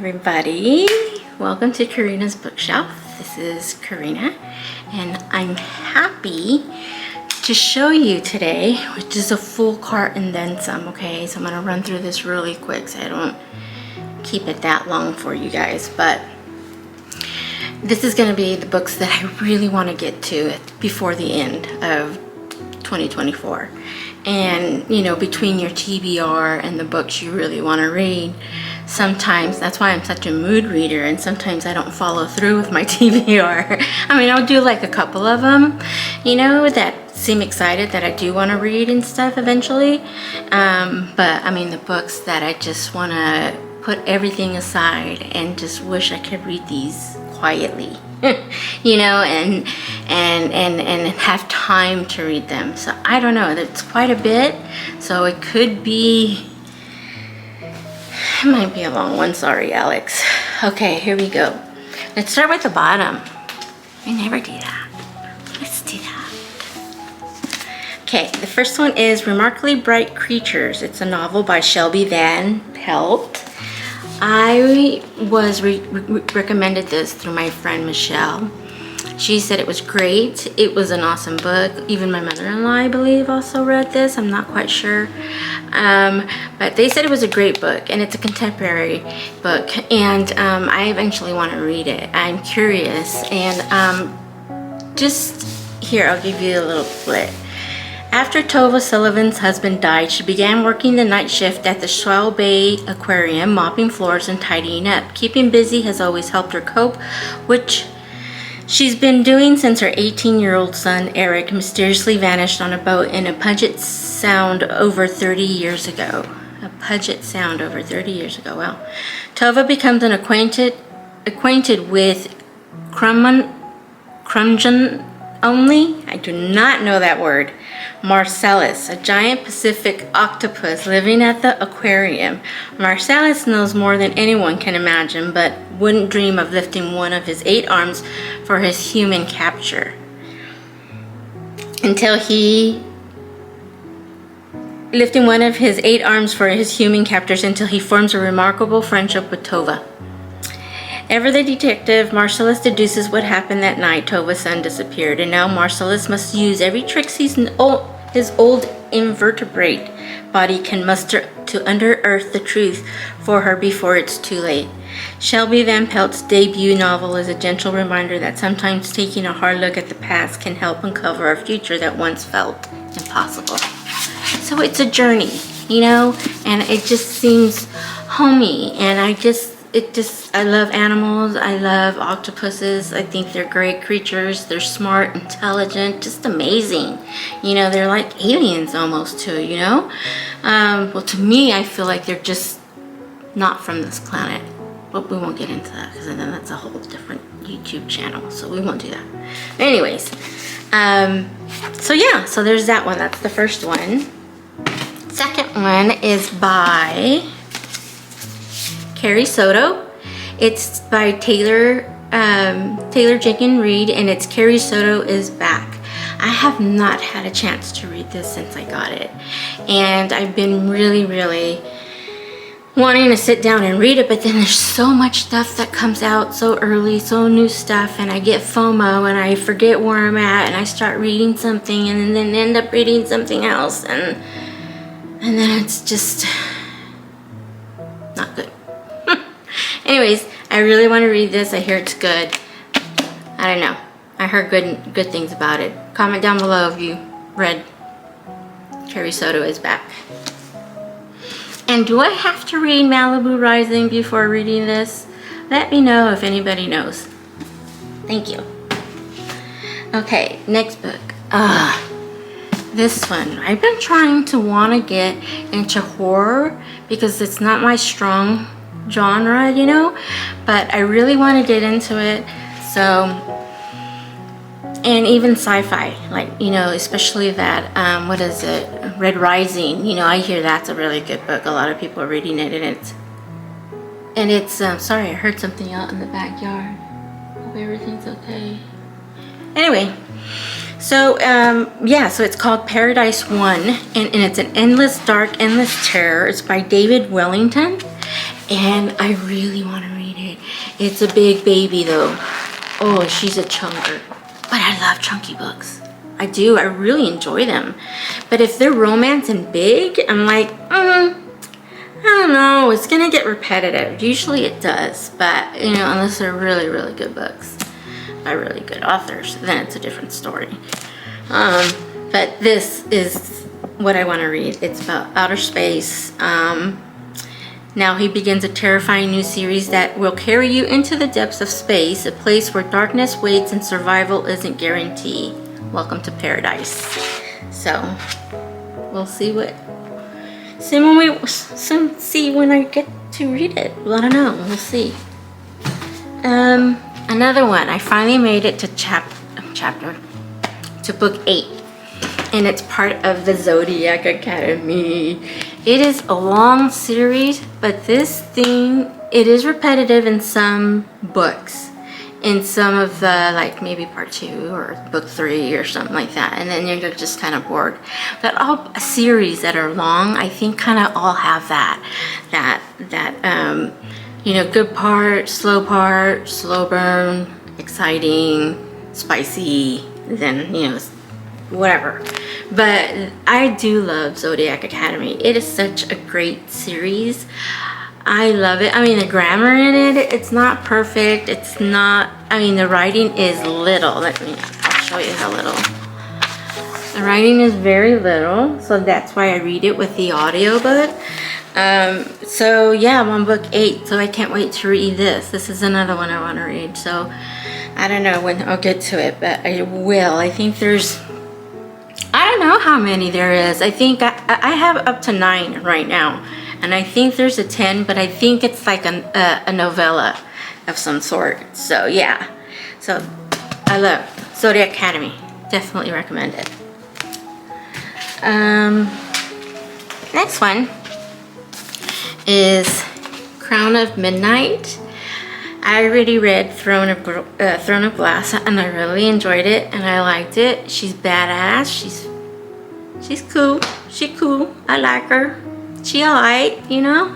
everybody. Welcome to Karina's Bookshelf. This is Karina, and I'm happy to show you today, which is a full cart and then some, okay? So I'm gonna run through this really quick so I don't keep it that long for you guys, but this is gonna be the books that I really wanna get to before the end of 2024. And you know, between your TBR and the books you really want to read, sometimes that's why I'm such a mood reader, and sometimes I don't follow through with my TBR. I mean, I'll do like a couple of them, you know, that seem excited that I do want to read and stuff eventually, but I mean the books that I just want to put everything aside and just wish I could read these quietly. You know, and have time to read them. So I don't know, it's quite a bit, so it could be, it might be a long one, sorry Alex. Okay, here we go. Let's start with the bottom. I never do that. Let's do that. Okay, the first one is Remarkably Bright Creatures. It's a novel by Shelby Van Pelt. I was recommended this through my friend Michelle. She said it was great. It was an awesome book. Even my mother-in-law, I believe, also read this. I'm not quite sure. But they said it was a great book, and it's a contemporary book. And I eventually want to read it. I'm curious. And just here, I'll give you a little clip. After Tova Sullivan's husband died, she began working the night shift at the Swell Bay Aquarium, mopping floors and tidying up. Keeping busy has always helped her cope, which she's been doing since her 18-year-old son, Eric, mysteriously vanished on a boat in a Puget Sound over 30 years ago. A Puget Sound over 30 years ago, well. Tova becomes an acquainted with Crumjon only, I do not know that word, Marcellus, a giant Pacific octopus living at the aquarium. Marcellus knows more than anyone can imagine, but wouldn't dream of lifting one of his 8 arms for his human capture. Lifting one of his 8 arms for his human captors until he forms a remarkable friendship with Tova. Ever the detective, Marcellus deduces what happened that night Tova's son disappeared, and now Marcellus must use every trick his old invertebrate body can muster to unearth the truth for her before it's too late. Shelby Van Pelt's debut novel is a gentle reminder that sometimes taking a hard look at the past can help uncover a future that once felt impossible. So it's a journey, you know, and it just seems homey, and I love animals. I love octopuses. I think they're great creatures. They're smart, intelligent, just amazing. You know, they're like aliens almost too, you know? Well, to me, I feel like they're just not from this planet. But we won't get into that because then that's a whole different YouTube channel. So we won't do that. Anyways, so yeah, so there's that one. That's the first one. Second one is by Carrie Soto. It's by Taylor Jenkins Reid, and it's Carrie Soto is Back. I have not had a chance to read this since I got it, and I've been really wanting to sit down and read it, but then there's so much stuff that comes out so early, so new stuff, and I get FOMO and I forget where I'm at, and I start reading something and then end up reading something else, and then it's just not good. Anyways, I really want to read this. I hear it's good. I don't know. I heard good things about it. Comment down below if you read Carrie Soto is Back. And do I have to read Malibu Rising before reading this? Let me know if anybody knows. Thank you. Okay, next book. This one. I've been trying to want to get into horror because it's not my strong genre, you know, but I really want to get into it. So, and even sci-fi, like, you know, especially that what is it, Red Rising, you know, I hear that's a really good book. A lot of people are reading it, and it's sorry, I heard something out in the backyard. Hope everything's okay. Anyway, so yeah, so it's called Paradise 1, and it's an endless dark, endless terror. It's by David Wellington. And I really want to read It's a big baby though. Oh, she's a chunker. But I love chunky books. I do. I really enjoy them. But if they're romance and big, I'm like, I don't know. It's going to get repetitive. Usually it does. But, you know, unless they're really, really good books by really good authors, then it's a different story. But this is what I want to read. It's about outer space. Now he begins a terrifying new series that will carry you into the depths of space, a place where darkness waits and survival isn't guaranteed. Welcome to paradise. So we'll see when I get to read it. Well, I don't know. We'll see. Another one. I finally made it to book 8. And it's part of the Zodiac Academy. It is a long series, but this thing, it is repetitive in some books. In some of the, like maybe part 2 or book 3 or something like that. And then you're just kind of bored. But all series that are long, I think kind of all have that, you know, good part, slow burn, exciting, spicy, then, you know, whatever. But I do love Zodiac Academy. It is such a great series. I love it. I mean, the grammar in it, it's not perfect. It's not, I mean, the writing is little. I'll show you how little. The writing is very little, so that's why I read it with the audiobook. So yeah, I'm on book 8, so I can't wait to read this. This is another one I want to read, so I don't know when I'll get to it, but I will. I think there's, I don't know how many there is. I think I have up to 9 right now. And I think there's a 10, but I think it's like a novella of some sort. So yeah. So I love Zodiac Academy. Definitely recommend it. Next one is Crown of Midnight. I already read Throne of Glass, and I really enjoyed it, and I liked it. She's badass. She's cool. She cool. I like her. She alright, you know.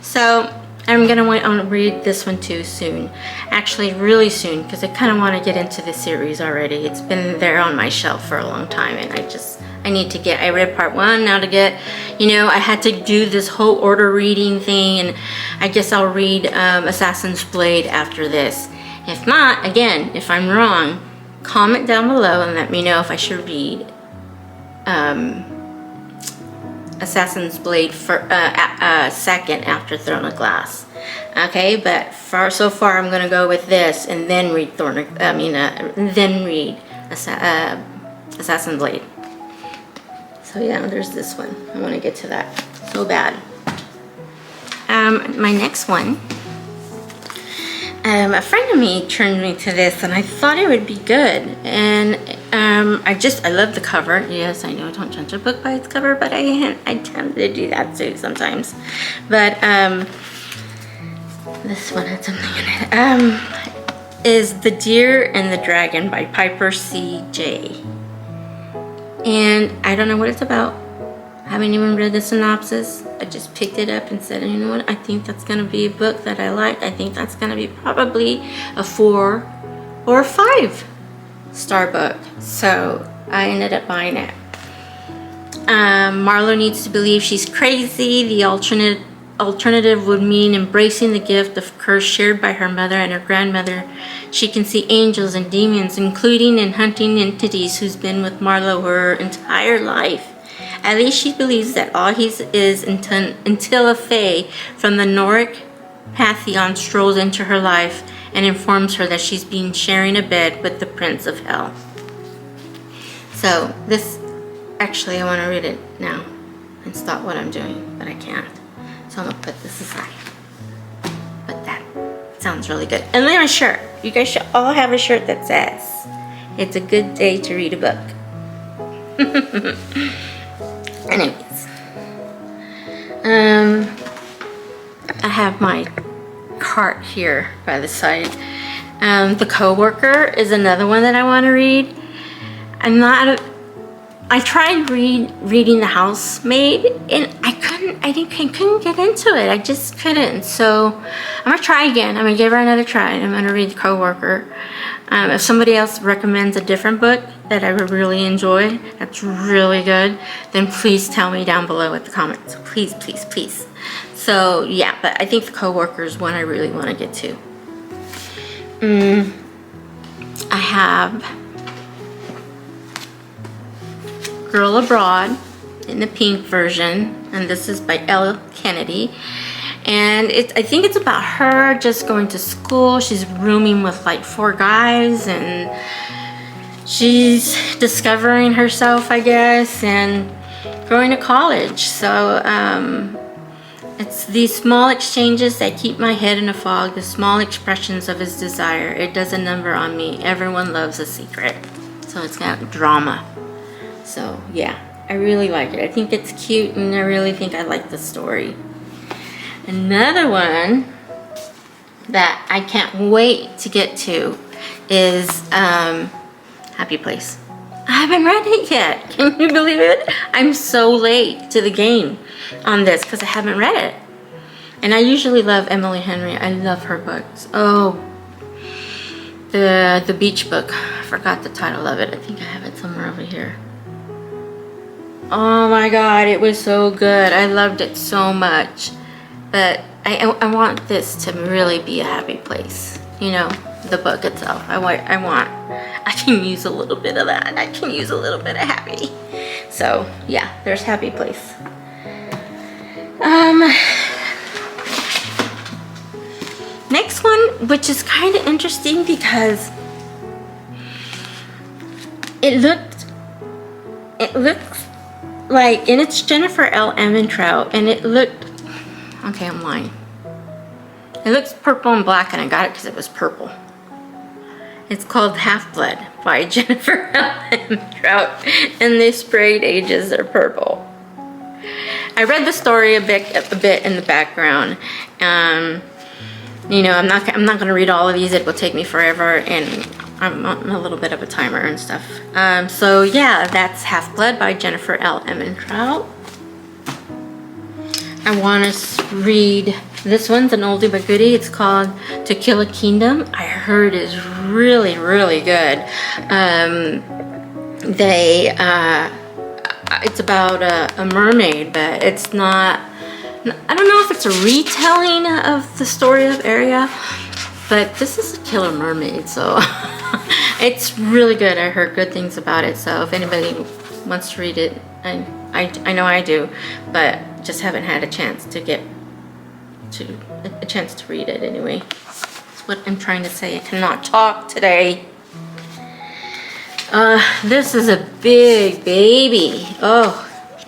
So I'm gonna want to read this one too soon. Actually, really soon, because I kind of want to get into the series already. It's been there on my shelf for a long time, and I need to get. I read part 1 now to get. You know, I had to do this whole order reading thing, and I guess I'll read Assassin's Blade after this. If not, again, if I'm wrong, comment down below and let me know if I should read Assassin's Blade for second after Throne of Glass. Okay, but so far I'm gonna go with this and then read Assassin's Blade. So yeah, there's this one. I want to get to that so bad. My next one. A friend of me turned me to this, and I thought it would be good. And I love the cover. Yes, I know I don't judge a book by its cover, but I tend to do that too sometimes. But this one had something in it. Is The Deer and the Dragon by Piper C.J. And I don't know what it's about. I haven't even read the synopsis. I just picked it up and said, you know what? I think that's going to be a book that I like. I think that's going to be probably a 4 or a 5-star book. So I ended up buying it. Marlo needs to believe she's crazy. The alternative would mean embracing the gift of curse shared by her mother and her grandmother. She can see angels and demons, including and hunting entities who's been with Marlo her entire life. At least she believes that all he is until a fae from the Noric pantheon strolls into her life and informs her that she's been sharing a bed with the Prince of Hell. So this, actually I want to read it now and stop what I'm doing, but I can't. So I'm going to put this aside. But that sounds really good. And then a shirt. You guys should all have a shirt that says, "It's a good day to read a book." Anyways. I have my cart here by the side. The Coworker is another one that I want to read. I'm not I tried reading The Housemaid, and I couldn't get into it. I just couldn't. So I'm gonna try again. I'm gonna give her another try. I'm gonna read Coworker. If somebody else recommends a different book that I would really enjoy, that's really good, then please tell me down below in the comments. Please, please, please. So yeah, but I think The Coworker is one I really want to get to. I have Girl Abroad in the pink version, and this is by Elle Kennedy. And I think it's about her just going to school. She's rooming with like 4 guys, and she's discovering herself, I guess, and going to college. So it's these small exchanges that keep my head in a fog, the small expressions of his desire. It does a number on me. Everyone loves a secret. So it's got drama. So yeah, I really like it. I think it's cute, and I really think I like the story. Another one that I can't wait to get to is Happy Place. I haven't read it yet. Can you believe it? I'm so late to the game on this because I haven't read it. And I usually love Emily Henry. I love her books. Oh, the beach book. I forgot the title of it. I think I have it somewhere over here. Oh my God, it was so good. I loved it so much. But I want this to really be a happy place. You know, the book itself. I can use a little bit of that. I can use a little bit of happy. So yeah, there's Happy Place. Next one, which is kind of interesting because it looks like, and it's Jennifer L. Ementrout, and it looked, okay, I'm lying. It looks purple and black, and I got it because it was purple. It's called Half-Blood by Jennifer L. Ementrout, and the sprayed ages are purple. I read the story a bit in the background. You know, I'm not gonna read all of these. It will take me forever, and I'm on a little bit of a timer and stuff. So yeah, that's Half-Blood by Jennifer L. Ementrout. I want to read, this one's an oldie but goodie. It's called To Kill a Kingdom. I heard is really, really good. It's about a mermaid, but it's not, I don't know if it's a retelling of the story of Ariel, but this is a killer mermaid, so it's really good. I heard good things about it, so if anybody wants to read it, I know I do, but just haven't had a chance to read it anyway. That's what I'm trying to say. I cannot talk today. This is a big baby. Oh,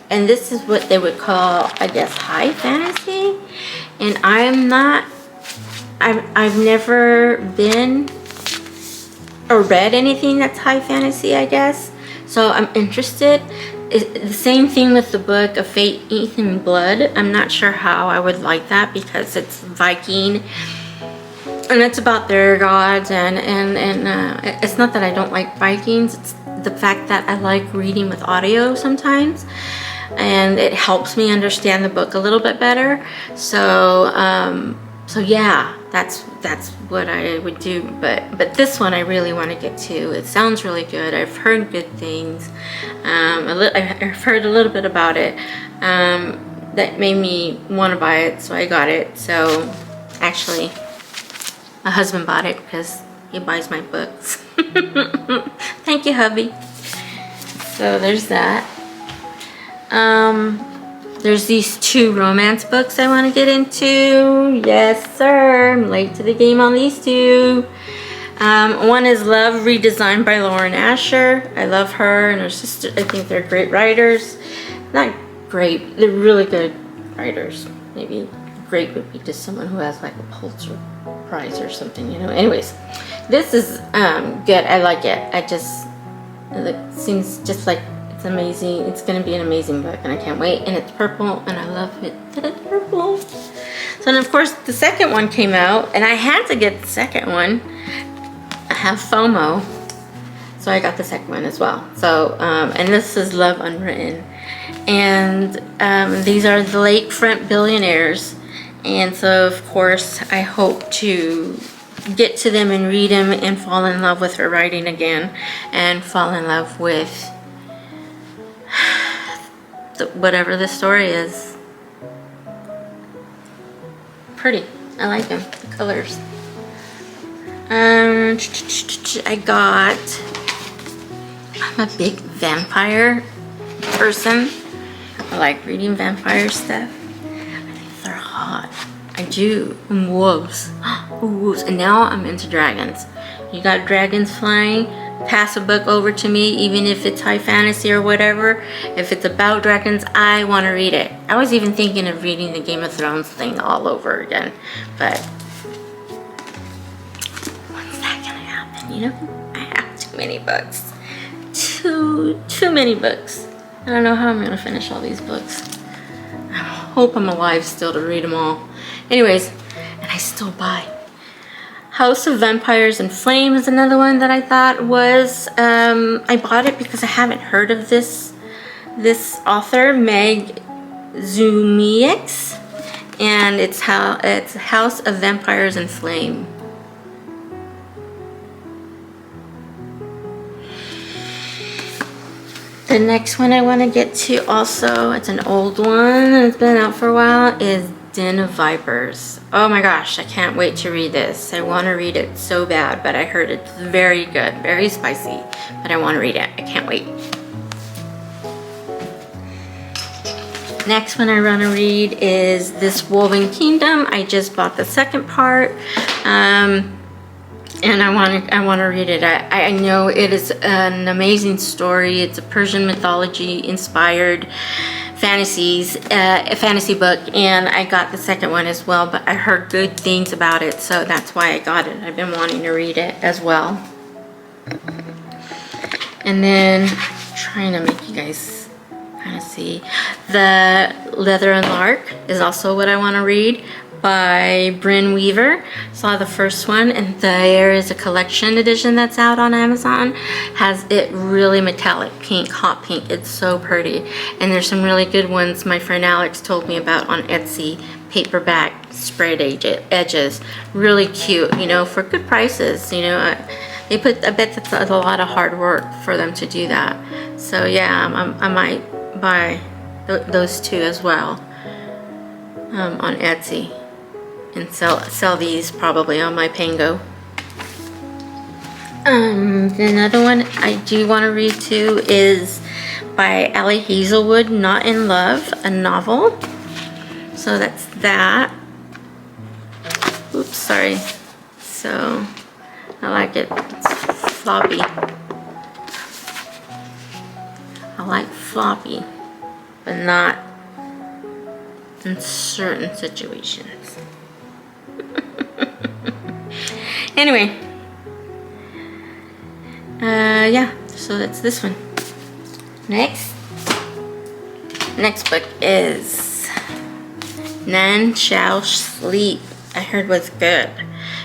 and this is what they would call, I guess, high fantasy. And I've never been or read anything that's high fantasy, I guess. So I'm interested. It's the same thing with the book of Fate, Eaten Blood. I'm not sure how I would like that because it's Viking. And it's about their gods, and it's not that I don't like Vikings. It's the fact that I like reading with audio sometimes, and it helps me understand the book a little bit better. So yeah, that's what I would do. But this one I really want to get to. It sounds really good. I've heard good things. I've heard a little bit about it. That made me want to buy it, so I got it. So actually, my husband bought it because he buys my books. Thank you, hubby. So there's that. There's these 2 romance books I want to get into. Yes, sir. I'm late to the game on these 2. One is Love Redesigned by Lauren Asher. I love her and her sister. I think they're great writers. Not great. They're really good writers. Maybe great would be just someone who has like a Pulitzer Prize or something, you know. Anyways, this is good. I like it. It seems just like it's amazing. It's going to be an amazing book, and I can't wait. And it's purple, and I love it that it's purple. So, and of course, the second one came out, and I had to get the second one. I have FOMO. So I got the second one as well. So, and this is Love Unwritten. And these are the Lakefront Billionaires. And so, of course, I hope to get to them and read them and fall in love with her writing again. And fall in love with whatever the story is. Pretty. I like them. The colors. I'm a big vampire person. I like reading vampire stuff. I think they're hot. I do. And wolves. Wolves. And now I'm into dragons. You got dragons flying? Pass a book over to me, even if it's high fantasy or whatever. If it's about dragons, I want to read it. I was even thinking of reading the Game of Thrones thing all over again. But when's that gonna happen? You know? I have too many books. Too many books. I don't know how I'm gonna finish all these books. I hope I'm alive still to read them all. Anyways, and I still buy. House of Vampires and Flame is another one that I thought was, I bought it because I haven't heard of this author, Meg Zumiez, and it's House of Vampires and Flame. The next one I want to get to also, it's an old one, it's been out for a while, is Den of Vipers. Oh my gosh, I can't wait to read this. I want to read it so bad, but I heard it's very good, very spicy, but I want to read it. I can't wait. Next one I want to read is This Woven Kingdom. I just bought the second part. And I want to read it. I know it is an amazing story. It's a Persian mythology inspired fantasy book, and I got the second one as well, but I heard good things about it, so that's why I got it. I've been wanting to read it as well. And then trying to make you guys kind of see, The Leather and Lark is also what I want to read, by Bryn Weaver. Saw the first one, and there is a collection edition that's out on Amazon. Has it really metallic pink, hot pink. It's so pretty, and there's some really good ones my friend Alex told me about on Etsy. Paperback sprayed edges, really cute, you know, for good prices. You know, I bet that's a lot of hard work for them to do that. So yeah, I might buy those two as well on Etsy. And sell these probably on my Pango. Another one I do want to read too is by Allie Hazelwood, Not in Love, a novel. So that's that. Oops, sorry. So I like it. It's floppy. I like floppy, but not in certain situations. Anyway, yeah, so that's this one. Next book is None Shall Sleep. I heard was good,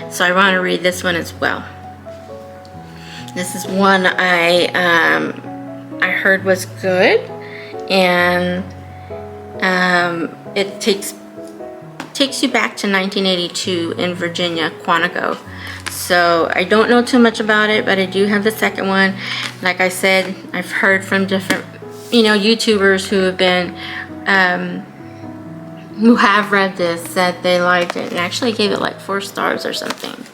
so I want to read this one as well. This is one I heard was good, and it takes you back to 1982 in Virginia, Quantico. So I don't know too much about it, but I do have the second one. Like I said, I've heard from different, you know, YouTubers who have been, who have read this, said they liked it, and actually gave it like 4 stars or something.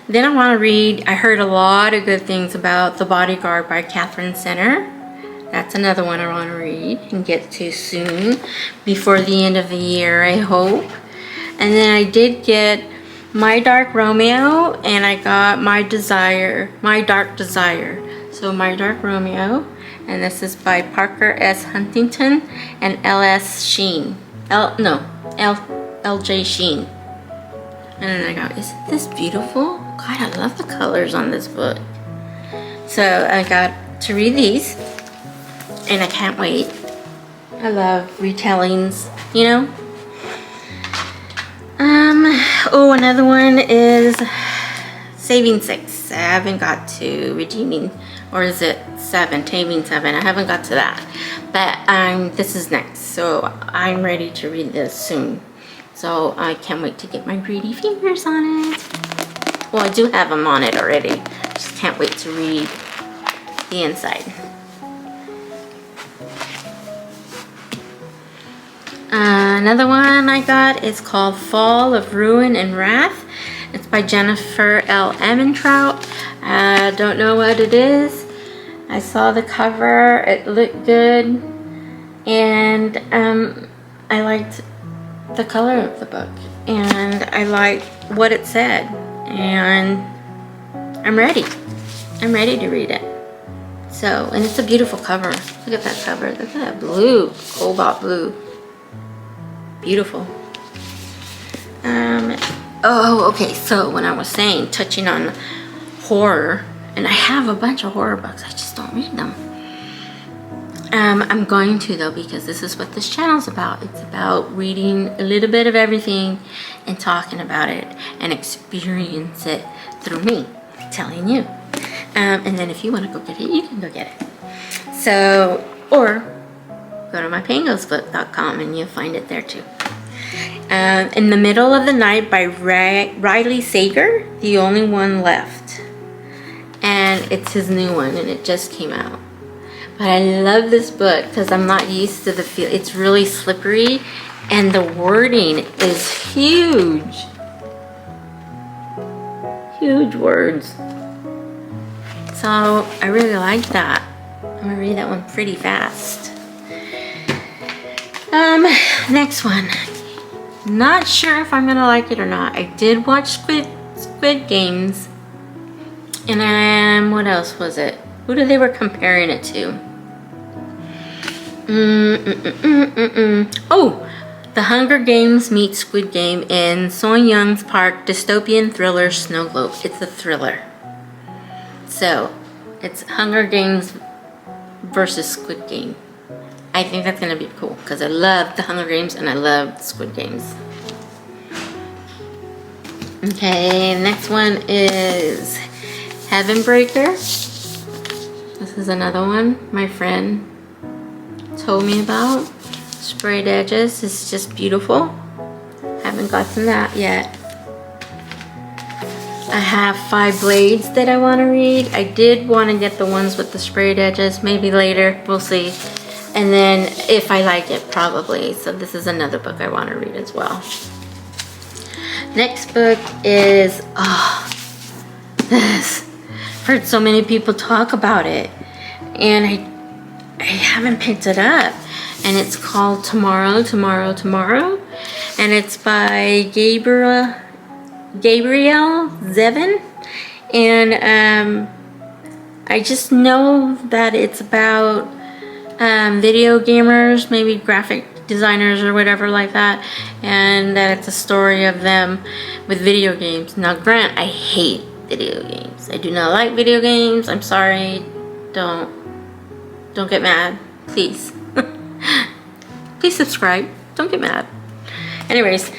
Then I want to read, I heard a lot of good things about The Bodyguard by Catherine Center. That's another one I want to read and get to soon, before the end of the year, I hope. And then I did get My Dark Romeo, and I got My Dark Desire. So My Dark Romeo, and this is by Parker S. Huntington and L.S. Sheen. L.J. Sheen. And then I got, isn't this beautiful? God, I love the colors on this book. So I got to read these, and I can't wait. I love retellings, you know. Oh, another one is Saving 6. I haven't got to redeeming, or is it 7? Taming 7. I haven't got to that. But this is next. So I'm ready to read this soon. So I can't wait to get my greedy fingers on it. Well, I do have them on it already. Just can't wait to read the inside. Another one I got is called Fall of Ruin and Wrath. It's by Jennifer L. Ementrout. I don't know what it is. I saw the cover. It looked good. And I liked the color of the book. And I liked what it said. And I'm ready. I'm ready to read it. So, and it's a beautiful cover. Look at that cover. Look at that blue, cobalt blue. Beautiful. Oh, okay. So when I was saying, touching on horror, and I have a bunch of horror books, I just don't read them. I'm going to though, because this is what this channel's about. It's about reading a little bit of everything and talking about it and experience it through me, telling you. And then if you want to go get it, you can go get it. So, or go to mypangosbook.com and you'll find it there too. In the Middle of the Night by Riley Sager, The Only One Left. And it's his new one and it just came out. But I love this book because I'm not used to the feel. It's really slippery and the wording is huge. Huge words. So I really like that. I'm gonna read that one pretty fast. Next one. Not sure if I'm gonna like it or not. I did watch Squid Games. And what else was it? Who did they were comparing it to? Oh, The Hunger Games meets Squid Game in Son Young's Park dystopian thriller Snow Globe. It's a thriller. So, it's Hunger Games versus Squid Game. I think that's gonna be cool because I love the Hunger Games and I love Squid Games. Okay, next one is Heaven Breaker. This is another one my friend told me about. Sprayed edges is just beautiful. Haven't gotten that yet. I have 5 Blades that I want to read. I did want to get the ones with the sprayed edges. Maybe later, we'll see. And then if I like it, probably. So this is another book I want to read as well. Next book is, this. Heard so many people talk about it. And I haven't picked it up. And it's called Tomorrow, Tomorrow, Tomorrow. And it's by Gabriel Zevin. And I just know that it's about video gamers, maybe graphic designers or whatever like that, and that it's a story of them with video games. Now Grant, I hate video games. I do not like video games. I'm sorry. Don't get mad, please. Please subscribe. Don't get mad. Anyways,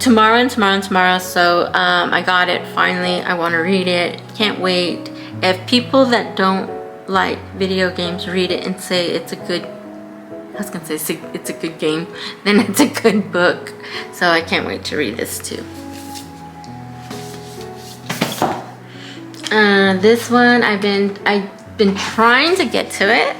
tomorrow and tomorrow and tomorrow. So I got it finally. I want to read it. Can't wait. If people that don't like video games read it and say it's a good, I was gonna say it's a good game, then it's a good book. So I can't wait to read this too. This one I've been trying to get to it,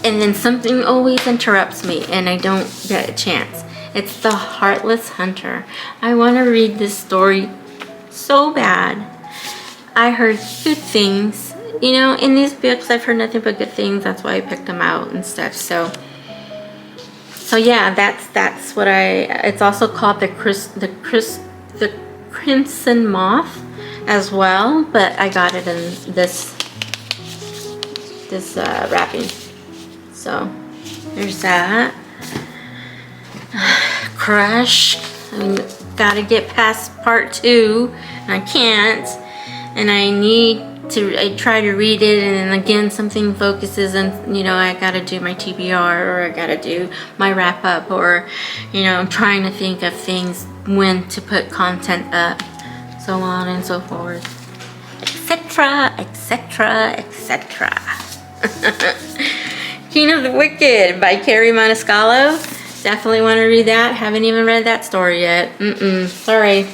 and then something always interrupts me and I don't get a chance. It's The Heartless Hunter. I want to read this story so bad. I heard good things. You know, in these books I've heard nothing but good things. That's why I picked them out and stuff. So yeah, that's what it's also called the Crimson Moth as well, but I got it in this wrapping. So there's that. Crush. I mean, gotta get past part 2 and I can't, and I try to read it, and then again something focuses, and you know, I gotta do my TBR, or I gotta do my wrap up, or you know, I'm trying to think of things when to put content up, so on and so forth. etc., etc., etc. King of the Wicked by Carrie Maniscalco. Definitely want to read that. Haven't even read that story yet. Sorry.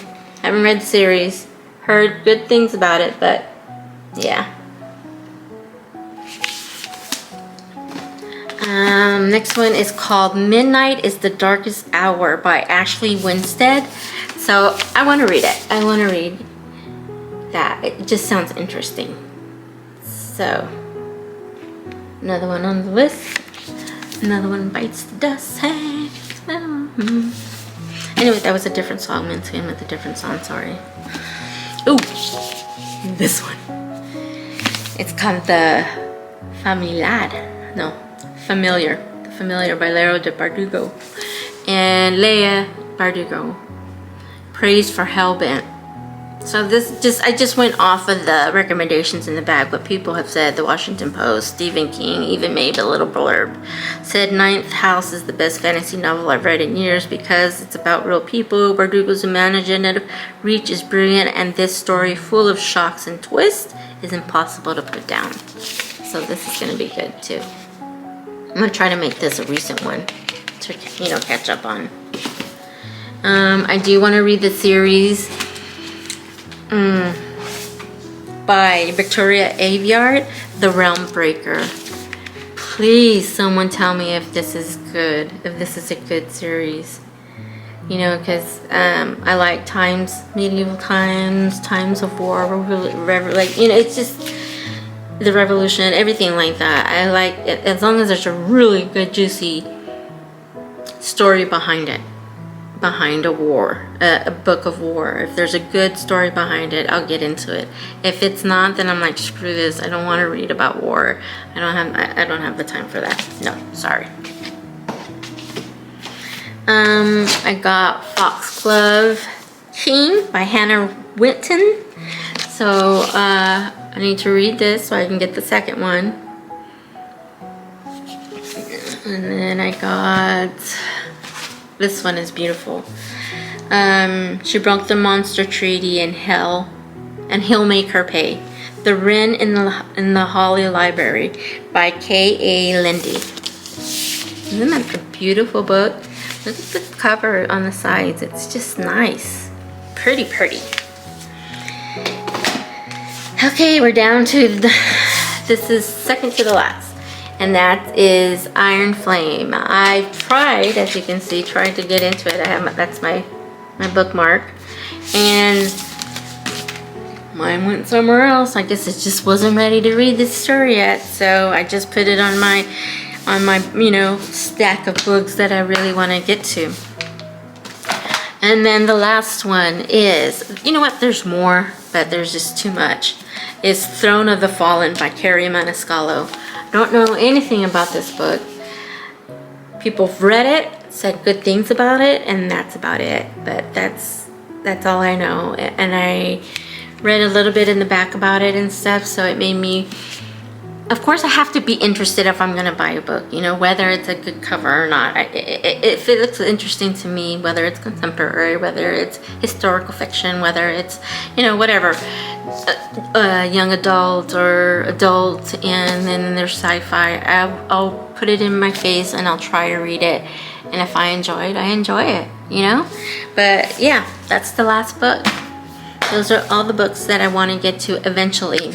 Haven't read the series. Heard good things about it, but yeah. Next one is called Midnight is the Darkest Hour by Ashley Winstead. So I want to read it. I want to read that. It just sounds interesting. So another one on the list. Another one bites the dust. Hey, anyway, that was a different song. Meant to him with a different song. Sorry. Ooh, this one. It's called the Familiar. The Familiar by Lero de Bardugo and Leia Bardugo. Praised for Hellbent. So I just went off of the recommendations in the back, what people have said. The Washington Post, Stephen King even made a little blurb. Said Ninth House is the best fantasy novel I've read in years because it's about real people. Bardugo's imaginative reach is brilliant, and this story, full of shocks and twists, is impossible to put down. So this is going to be good too. I'm going to try to make this a recent one to, catch up on. I do want to read the series by Victoria Aveyard, The Realm Breaker. Please, someone tell me if this is good, if this is a good series. Because I like medieval times, times of war, it's just the revolution, everything like that. I like it as long as there's a really good, juicy story behind it. Behind a war, a book of war. If there's a good story behind it, I'll get into it. If it's not, then I'm like, screw this. I don't want to read about war. I don't have the time for that. No, sorry. I got Foxglove King by Hannah Whitten. So I need to read this so I can get the second one. And then I got, this one is beautiful. She broke the monster treaty in hell, and he'll make her pay. The Wren in the Holly Library by K.A. Lindy. Isn't that a beautiful book? Look at the cover on the sides. It's just nice. Pretty. Okay, we're down to this is second to the last. And that is Iron Flame. I've tried, as you can see, tried to get into it. That's my bookmark. And mine went somewhere else. I guess it just wasn't ready to read this story yet. So I just put it on my stack of books that I really want to get to. And then the last one is, there's more, but there's just too much. Is Throne of the Fallen by Carrie Maniscalco. Don't know anything about this book. People have read it, said good things about it, and that's about it. But that's all I know. And I read a little bit in the back about it and stuff, so it made me, of course I have to be interested if I'm going to buy a book, whether it's a good cover or not. If it looks interesting to me, whether it's contemporary, whether it's historical fiction, whether it's, whatever, young adult or adult, and then there's sci-fi, I'll put it in my face and I'll try to read it. And if I enjoy it, I enjoy it, But yeah, that's the last book. Those are all the books that I want to get to eventually.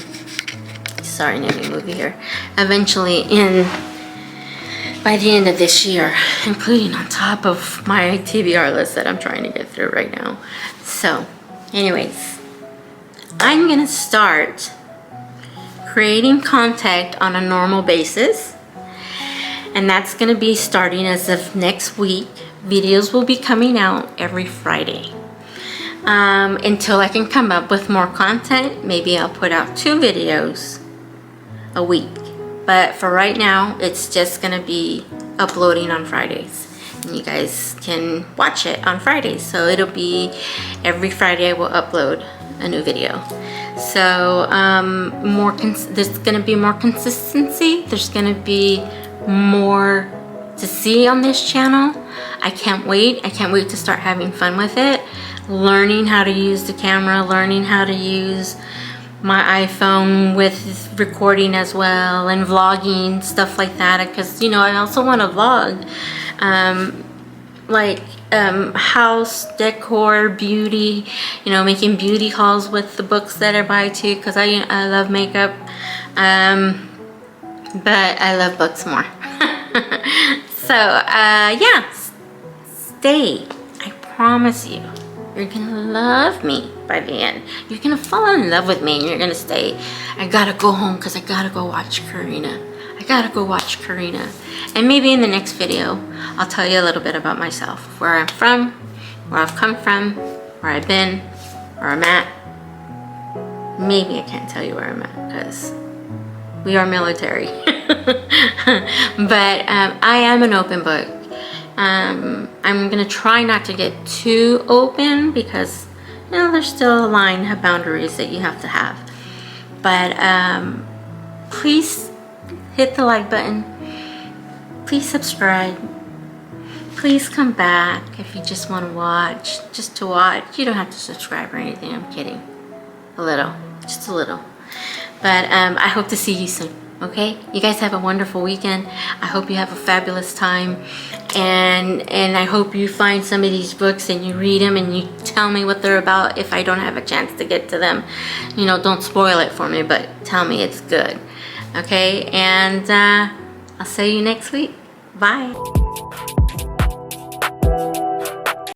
Sorry, name movie here. Eventually by the end of this year, including on top of my TBR list that I'm trying to get through right now. So, anyways, I'm gonna start creating content on a normal basis, and that's gonna be starting as of next week. Videos will be coming out every Friday. Until I can come up with more content, maybe I'll put out 2 videos a week. But for right now, it's just gonna be uploading on Fridays. And you guys can watch it on Fridays. So it'll be every Friday I will upload a new video. So there's gonna be more consistency. There's gonna be more to see on this channel. I can't wait. I can't wait to start having fun with it. Learning how to use the camera, learning how to use my iPhone with recording as well and vlogging, stuff like that, because you know I also want to vlog like house decor, beauty, you know, making beauty hauls with the books that I buy too, because I love makeup, but I love books more. So yeah, stay. I promise you, you're gonna love me by the end. You're gonna fall in love with me and you're gonna stay. I gotta go home because I gotta go watch Karina. I gotta go watch Karina. And maybe in the next video, I'll tell you a little bit about myself. Where I'm from, where I've come from, where I've been, where I'm at. Maybe I can't tell you where I'm at because we are military. But I am an open book. I'm gonna try not to get too open because, you know, there's still a line of boundaries that you have to have. But please hit the like button. Please subscribe. Please come back if you just want to watch. Just to watch. You don't have to subscribe or anything. I'm kidding. A little. Just a little. But I hope to see you soon. Okay? You guys have a wonderful weekend. I hope you have a fabulous time. And I hope you find some of these books and you read them and you tell me what they're about if I don't have a chance to get to them. You know, don't spoil it for me, but tell me it's good. Okay? And I'll see you next week. Bye.